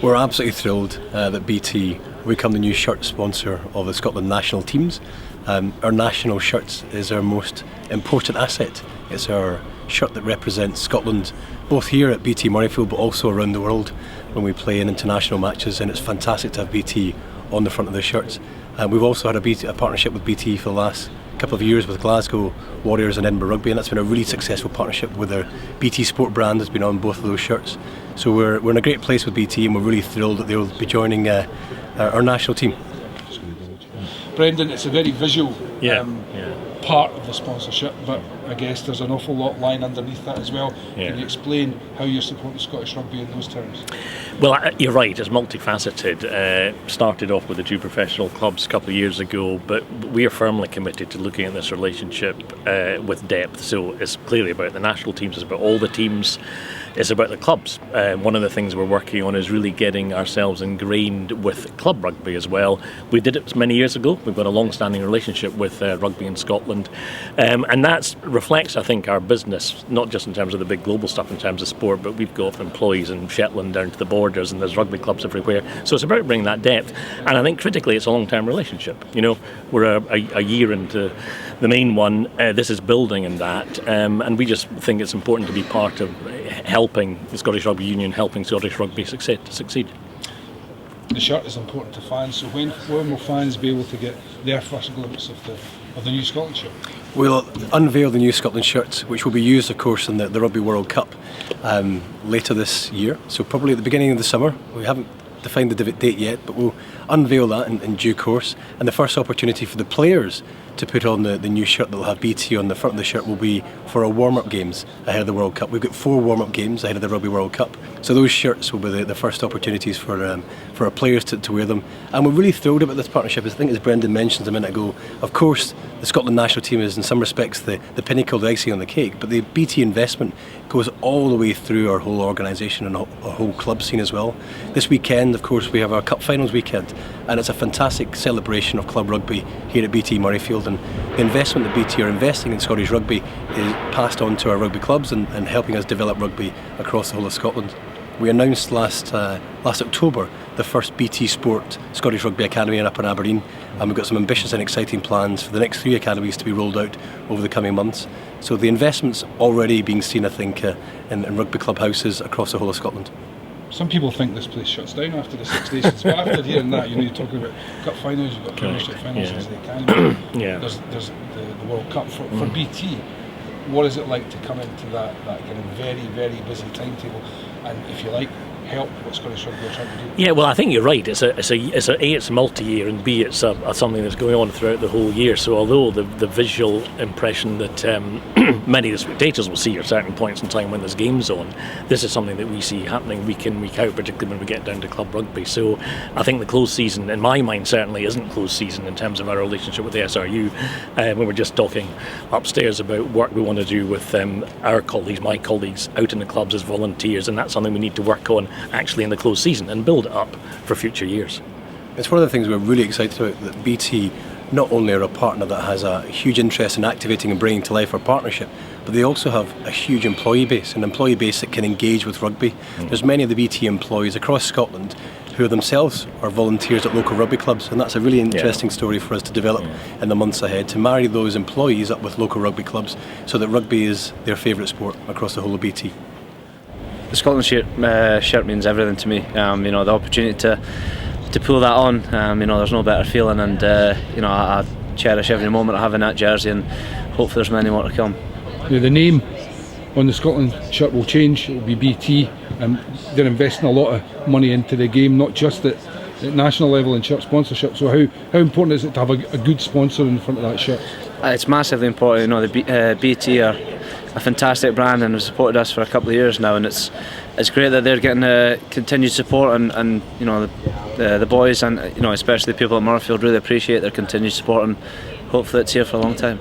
We're absolutely thrilled that BT will become the new shirt sponsor of the Scotland national teams. Our national shirts is our most important asset. It's our shirt that represents Scotland, both here at BT Murrayfield but also around the world when we play in international matches, and it's fantastic to have BT on the front of the shirts. We've also had a partnership with BT for the last couple of years with Glasgow Warriors and Edinburgh Rugby, and that's been a really successful partnership with their BT Sport brand has been on both of those shirts. So we're in a great place with BT, and we're really thrilled that they'll be joining our national team. Brendan, it's a very visual part of the sponsorship, but I guess there's an awful lot lying underneath that as well. Can you explain how you're supporting Scottish Rugby in those terms? Well, you're right, it's multifaceted. Started off with the two professional clubs a couple of years ago, but we are firmly committed to looking at this relationship with depth. So it's clearly about the national teams, it's about all the teams, it's about the clubs. One of the things we're working on is really getting ourselves ingrained with club rugby as well. We did it many years ago. We've got a long-standing relationship with rugby in Scotland, and that reflects, I think, our business, not just in terms of the big global stuff in terms of sport, but we've got employees in Shetland down to the borders, and there's rugby clubs everywhere. So it's about bringing that depth, and I think critically it's a long-term relationship. You know, we're a year into the main one. This is building in that, and we just think it's important to be part of helping the Scottish Rugby Union, helping Scottish Rugby succeed. The shirt is important to fans, so when will fans be able to get their first glimpse of the new Scotland shirt? We'll unveil the new Scotland shirts, which will be used, of course, in the Rugby World Cup later this year. So probably at the beginning of the summer. We haven't defined the date yet, but we'll unveil that in due course. And the first opportunity for the players to put on the new shirt that will have BT on the front of the shirt will be for our warm-up games ahead of the World Cup. We've got 4 warm-up games ahead of the Rugby World Cup, so those shirts will be the first opportunities for our players to wear them. And we're really thrilled about this partnership. I think, as Brendan mentioned a minute ago, of course the Scotland national team is in some respects the pinnacle, the icing on the cake, but the BT investment goes all the way through our whole organisation and our whole club scene as well. This weekend, of course, we have our Cup Finals weekend, and it's a fantastic celebration of club rugby here at BT Murrayfield, and the investment that BT are investing in Scottish rugby is passed on to our rugby clubs and helping us develop rugby across the whole of Scotland. We announced last October the first BT Sport Scottish Rugby Academy up in Aberdeen, and we've got some ambitious and exciting plans for the next 3 academies to be rolled out over the coming months. So the investment's already being seen, I think, in rugby club houses across the whole of Scotland. Some people think this place shuts down after the 6 nations, but after hearing that, you're talking about Cup Finals, you've got Premiership Finals, there's the Academy, there's the World Cup. For BT, what is it like to come into that kind of very, very busy timetable and, if you like, help what Scottish Rugby are trying to do? Yeah, well, I think you're right. It's multi-year, and B, it's something that's going on throughout the whole year. So although the visual impression that many of the spectators will see at certain points in time when there's games on, this is something that we see happening week in, week out, particularly when we get down to club rugby. So I think the closed season, in my mind, certainly isn't closed season in terms of our relationship with the SRU. We were just talking upstairs about work we want to do with our colleagues, my colleagues, out in the clubs as volunteers, and that's something we need to work on actually in the closed season and build it up for future years. It's one of the things we're really excited about, that BT not only are a partner that has a huge interest in activating and bringing to life our partnership, but they also have a huge employee base, an employee base that can engage with rugby. There's many of the BT employees across Scotland who themselves are volunteers at local rugby clubs, and that's a really interesting story for us to develop in the months ahead, to marry those employees up with local rugby clubs so that rugby is their favourite sport across the whole of BT. The Scotland shirt means everything to me. The opportunity to pull that on, there's no better feeling, and I cherish every moment of having that jersey, and hopefully there's many more to come. The name on the Scotland shirt will change. It will be BT, and they're investing a lot of money into the game, not just at national level in shirt sponsorship. So how important is it to have a good sponsor in front of that shirt? It's massively important. The BT are a fantastic brand and have supported us for a couple of years now, and it's great that they're getting continued support, and the boys and especially the people at Murrayfield really appreciate their continued support, and hopefully it's here for a long time.